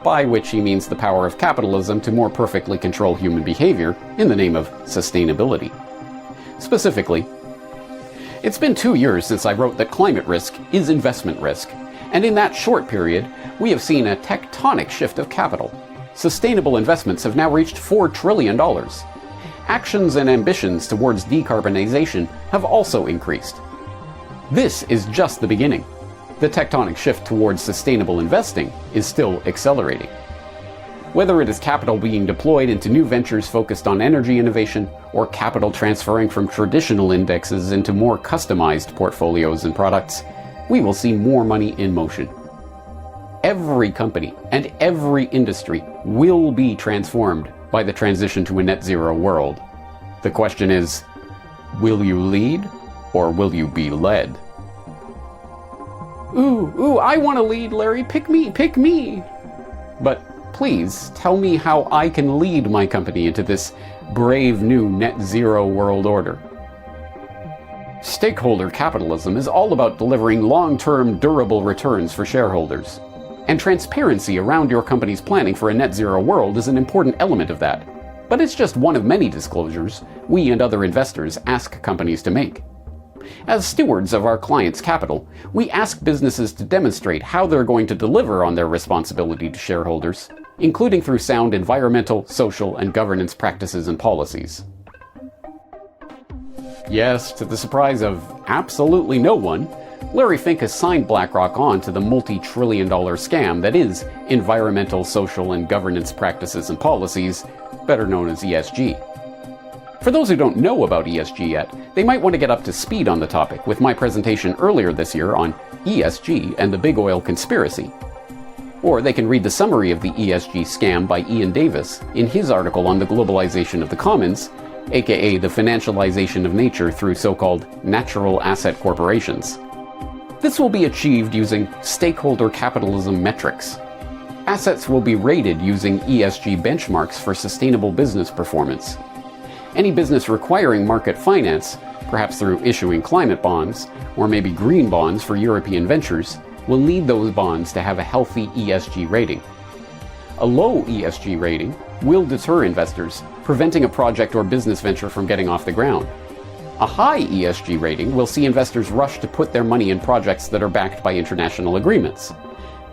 by which he means the power of capitalism to more perfectly control human behavior in the name of sustainability. Specifically, it's been 2 years since I wrote that climate risk is investment risk, and in that short period, we have seen a tectonic shift of capital. Sustainable investments have now reached $4 trillion. Actions and ambitions towards decarbonization have also increased. This is just the beginning. The tectonic shift towards sustainable investing is still accelerating. Whether it is capital being deployed into new ventures focused on energy innovation, or capital transferring from traditional indexes into more customized portfolios and products, we will see more money in motion. Every company and every industry will be transformed by the transition to a net zero world. The question is, will you lead or will you be led? Ooh, I want to lead, Larry. Pick me. But please tell me how I can lead my company into this brave new net zero world order. Stakeholder capitalism is all about delivering long-term, durable returns for shareholders. And transparency around your company's planning for a net zero world is an important element of that. But it's just one of many disclosures we and other investors ask companies to make. As stewards of our clients' capital, we ask businesses to demonstrate how they're going to deliver on their responsibility to shareholders, including through sound environmental, social, and governance practices and policies. Yes, to the surprise of absolutely no one, Larry Fink has signed BlackRock on to the multi-trillion-dollar scam that is environmental, social, and governance practices and policies, better known as ESG. For those who don't know about ESG yet, they might want to get up to speed on the topic with my presentation earlier this year on ESG and the Big Oil Conspiracy. Or they can read the summary of the ESG scam by Ian Davis in his article on the globalization of the commons, aka the financialization of nature through so-called natural asset corporations. This will be achieved using stakeholder capitalism metrics. Assets will be rated using ESG benchmarks for sustainable business performance. Any business requiring market finance, perhaps through issuing climate bonds, or maybe green bonds for European ventures, will need those bonds to have a healthy ESG rating. A low ESG rating will deter investors, preventing a project or business venture from getting off the ground. A high ESG rating will see investors rush to put their money in projects that are backed by international agreements.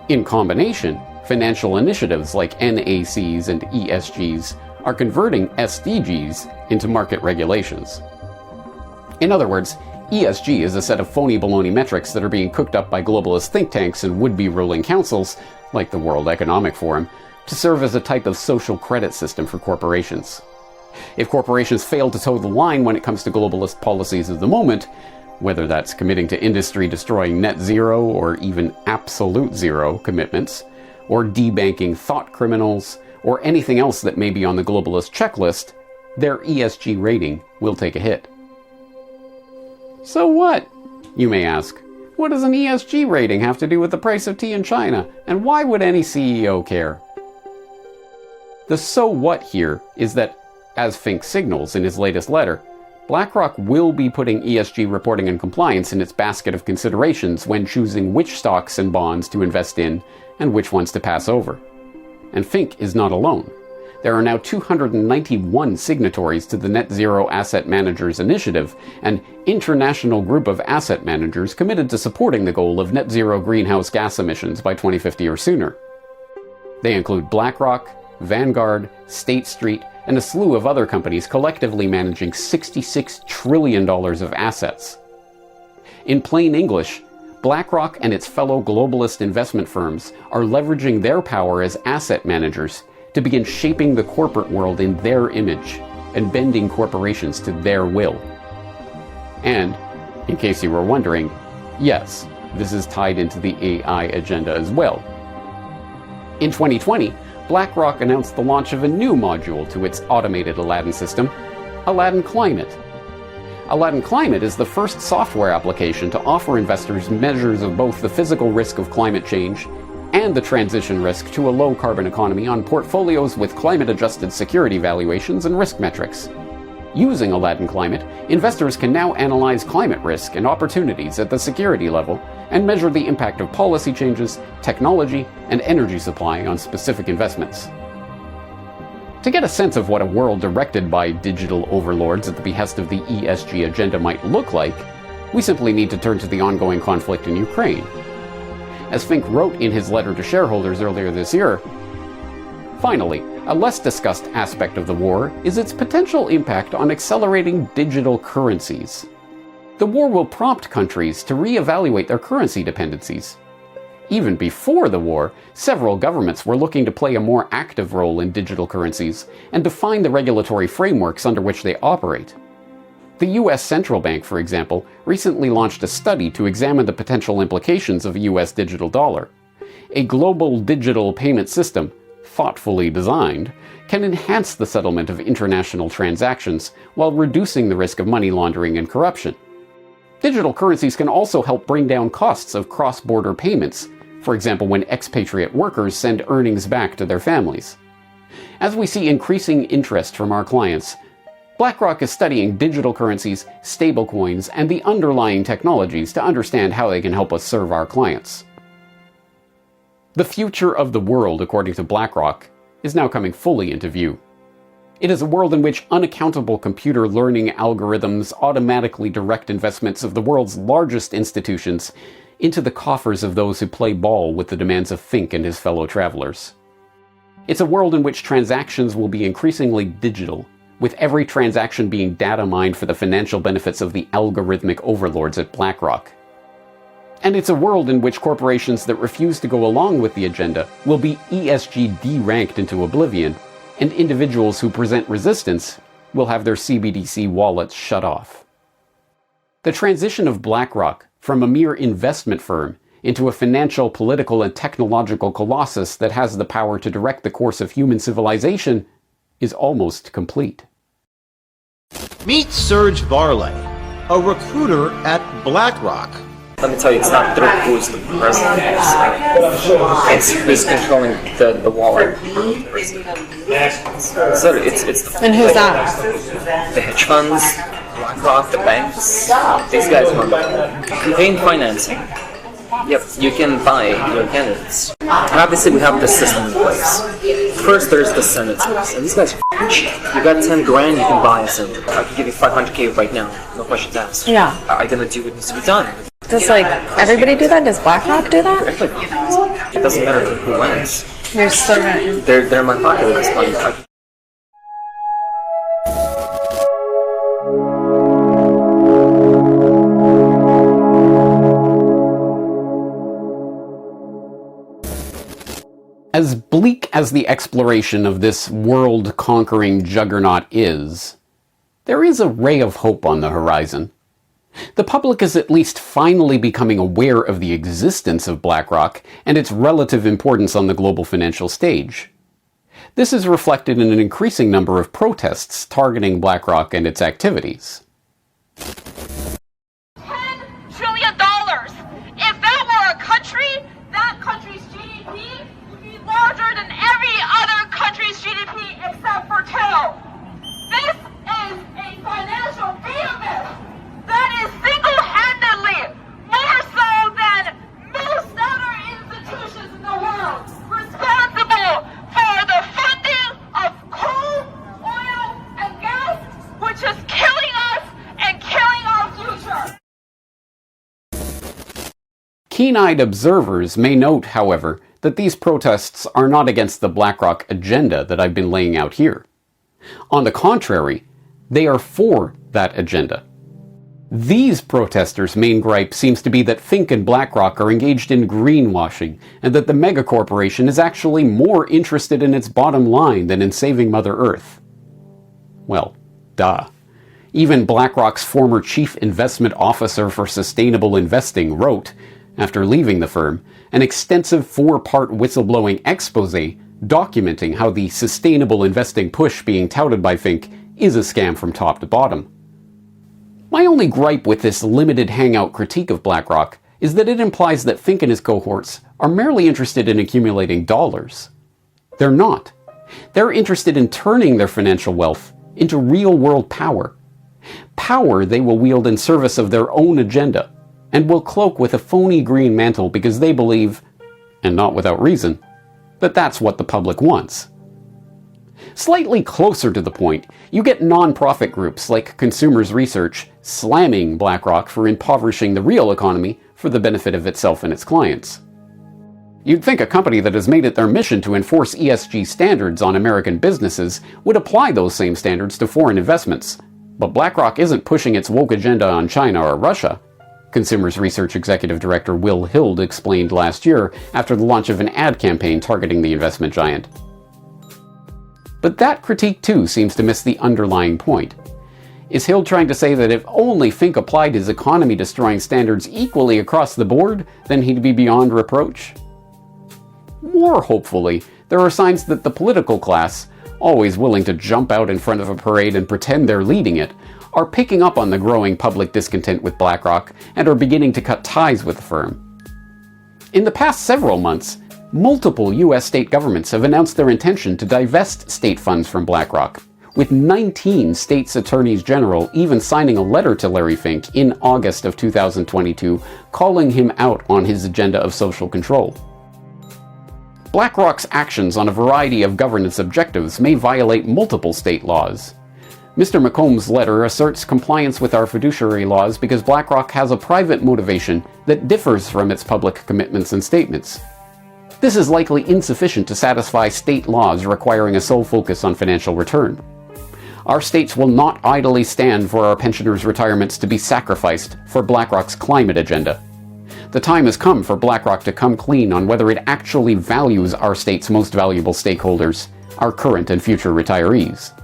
In combination, financial initiatives like NACs and ESGs are converting SDGs into market regulations. In other words, ESG is a set of phony baloney metrics that are being cooked up by globalist think tanks and would-be ruling councils, like the World Economic Forum, to serve as a type of social credit system for corporations. If corporations fail to toe the line when it comes to globalist policies of the moment, whether that's committing to industry-destroying net zero or even absolute zero commitments, or debanking thought criminals, or anything else that may be on the globalist checklist, their ESG rating will take a hit. So what? You may ask. What does an ESG rating have to do with the price of tea in China, and why would any CEO care? The so what here is that, as Fink signals in his latest letter, BlackRock will be putting ESG reporting and compliance in its basket of considerations when choosing which stocks and bonds to invest in and which ones to pass over. And Fink is not alone. There are now 291 signatories to the Net Zero Asset Managers Initiative, an international group of asset managers committed to supporting the goal of net zero greenhouse gas emissions by 2050 or sooner. They include BlackRock, Vanguard, State Street, and a slew of other companies collectively managing $66 trillion of assets. In plain English, BlackRock and its fellow globalist investment firms are leveraging their power as asset managers to begin shaping the corporate world in their image and bending corporations to their will. And, in case you were wondering, yes, this is tied into the AI agenda as well. In 2020, BlackRock announced the launch of a new module to its automated Aladdin system, Aladdin Climate. Aladdin Climate is the first software application to offer investors measures of both the physical risk of climate change and the transition risk to a low-carbon economy on portfolios with climate-adjusted security valuations and risk metrics. Using Aladdin Climate, investors can now analyze climate risk and opportunities at the security level and measure the impact of policy changes, technology, and energy supply on specific investments. To get a sense of what a world directed by digital overlords at the behest of the ESG agenda might look like, we simply need to turn to the ongoing conflict in Ukraine. As Fink wrote in his letter to shareholders earlier this year, finally, a less discussed aspect of the war is its potential impact on accelerating digital currencies. The war will prompt countries to reevaluate their currency dependencies. Even before the war, several governments were looking to play a more active role in digital currencies and define the regulatory frameworks under which they operate. The US Central Bank, for example, recently launched a study to examine the potential implications of a US digital dollar. A global digital payment system, thoughtfully designed, can enhance the settlement of international transactions while reducing the risk of money laundering and corruption. Digital currencies can also help bring down costs of cross-border payments, for example when expatriate workers send earnings back to their families. As we see increasing interest from our clients, BlackRock is studying digital currencies, stablecoins, and the underlying technologies to understand how they can help us serve our clients. The future of the world, according to BlackRock, is now coming fully into view. It is a world in which unaccountable computer learning algorithms automatically direct investments of the world's largest institutions into the coffers of those who play ball with the demands of Fink and his fellow travelers. It's a world in which transactions will be increasingly digital, with every transaction being data mined for the financial benefits of the algorithmic overlords at BlackRock. And it's a world in which corporations that refuse to go along with the agenda will be ESG de-ranked into oblivion, and individuals who present resistance will have their CBDC wallets shut off. The transition of BlackRock from a mere investment firm into a financial, political, and technological colossus that has the power to direct the course of human civilization is almost complete. Meet Serge Varley, a recruiter at BlackRock. Let me tell you, it's not through who's the president. It's who's controlling the wallet. So it's And who's that? the hedge funds, BlackRock, the banks. These guys contain financing. Yep, you can buy your candidates. And obviously, we have this system in place. First, there's the senators, and these guys are cheap. You got 10 grand, you can buy a senator. I can give you 500K right now, no questions asked. Yeah. I'm gonna do what needs to be done. Does everybody do that? Does BlackRock do that? It doesn't matter who wins. You're still right. They're in my pocket at this point. As bleak as the exploration of this world-conquering juggernaut is, there is a ray of hope on the horizon. The public is at least finally becoming aware of the existence of BlackRock and its relative importance on the global financial stage. This is reflected in an increasing number of protests targeting BlackRock and its activities. $10 trillion! If that were a country, that country's GDP would be larger than every other country's GDP except for two. This is a financial behemoth that is single-handedly, more so than most other institutions in the world, responsible for the funding of coal, oil, and gas, which is killing us and killing our future. Keen-eyed observers may note, however, that these protests are not against the BlackRock agenda that I've been laying out here. On the contrary, they are for that agenda. These protesters' main gripe seems to be that Fink and BlackRock are engaged in greenwashing, and that the megacorporation is actually more interested in its bottom line than in saving Mother Earth. Well, duh. Even BlackRock's former chief investment officer for sustainable investing wrote, after leaving the firm, an extensive 4-part whistleblowing expose documenting how the sustainable investing push being touted by Fink is a scam from top to bottom. My only gripe with this limited hangout critique of BlackRock is that it implies that Fink and his cohorts are merely interested in accumulating dollars. They're not. They're interested in turning their financial wealth into real-world power. Power they will wield in service of their own agenda, and will cloak with a phony green mantle because they believe, and not without reason, that that's what the public wants. Slightly closer to the point, you get non-profit groups like Consumers Research slamming BlackRock for impoverishing the real economy for the benefit of itself and its clients. You'd think a company that has made it their mission to enforce ESG standards on American businesses would apply those same standards to foreign investments, but BlackRock isn't pushing its woke agenda on China or Russia. Consumers Research Executive Director Will Hild explained last year after the launch of an ad campaign targeting the investment giant. But that critique too seems to miss the underlying point. Is Hild trying to say that if only Fink applied his economy-destroying standards equally across the board, then he'd be beyond reproach? More hopefully, there are signs that the political class, always willing to jump out in front of a parade and pretend they're leading it, are picking up on the growing public discontent with BlackRock and are beginning to cut ties with the firm. In the past several months, multiple U.S. state governments have announced their intention to divest state funds from BlackRock, with 19 states' attorneys general even signing a letter to Larry Fink in August of 2022 calling him out on his agenda of social control. BlackRock's actions on a variety of governance objectives may violate multiple state laws. Mr. McComb's letter asserts compliance with our fiduciary laws because BlackRock has a private motivation that differs from its public commitments and statements. This is likely insufficient to satisfy state laws requiring a sole focus on financial return. Our states will not idly stand for our pensioners' retirements to be sacrificed for BlackRock's climate agenda. The time has come for BlackRock to come clean on whether it actually values our state's most valuable stakeholders, our current and future retirees.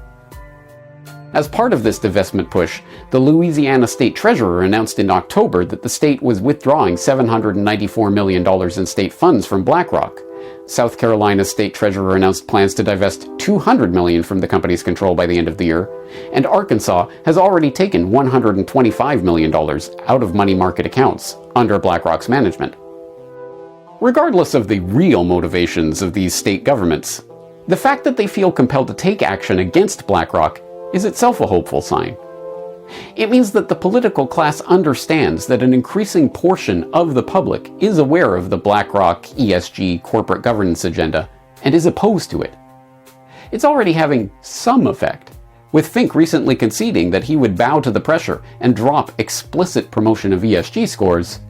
As part of this divestment push, the Louisiana State Treasurer announced in October that the state was withdrawing $794 million in state funds from BlackRock. South Carolina's State Treasurer announced plans to divest $200 million from the company's control by the end of the year, and Arkansas has already taken $125 million out of money market accounts under BlackRock's management. Regardless of the real motivations of these state governments, the fact that they feel compelled to take action against BlackRock is itself a hopeful sign. It means that the political class understands that an increasing portion of the public is aware of the BlackRock ESG corporate governance agenda and is opposed to it. It's already having some effect, with Fink recently conceding that he would bow to the pressure and drop explicit promotion of ESG scores,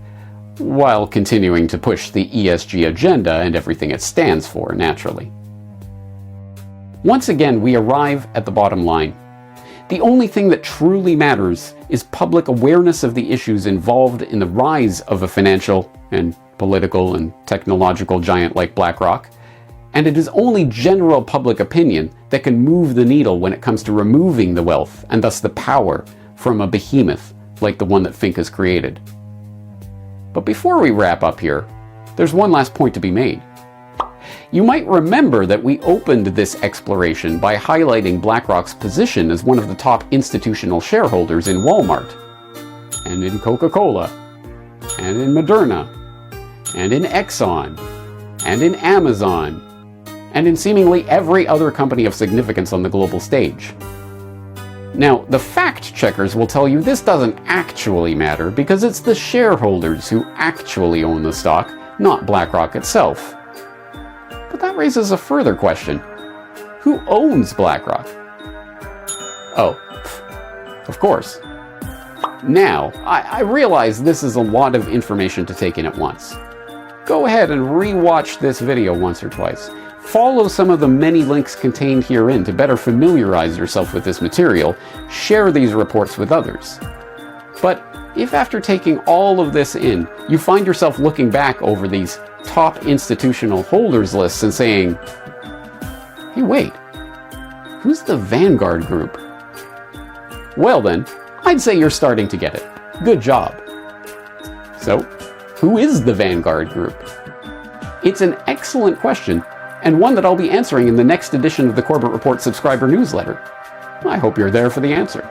while continuing to push the ESG agenda and everything it stands for, naturally. Once again, we arrive at the bottom line. The only thing that truly matters is public awareness of the issues involved in the rise of a financial and political and technological giant like BlackRock, and it is only general public opinion that can move the needle when it comes to removing the wealth and thus the power from a behemoth like the one that Fink has created. But before we wrap up here, there's one last point to be made. You might remember that we opened this exploration by highlighting BlackRock's position as one of the top institutional shareholders in Walmart, and in Coca-Cola, and in Moderna, and in Exxon, and in Amazon, and in seemingly every other company of significance on the global stage. Now, the fact checkers will tell you this doesn't actually matter because it's the shareholders who actually own the stock, not BlackRock itself. But that raises a further question. Who owns BlackRock? Oh, of course. Now, I realize this is a lot of information to take in at once. Go ahead and re-watch this video once or twice. Follow some of the many links contained herein to better familiarize yourself with this material. Share these reports with others. But if after taking all of this in, you find yourself looking back over these top institutional holders lists and saying, hey, wait, who's the Vanguard Group? Well then, I'd say you're starting to get it. Good job. So, who is the Vanguard Group? It's an excellent question, and one that I'll be answering in the next edition of the Corbett Report subscriber newsletter. I hope you're there for the answer.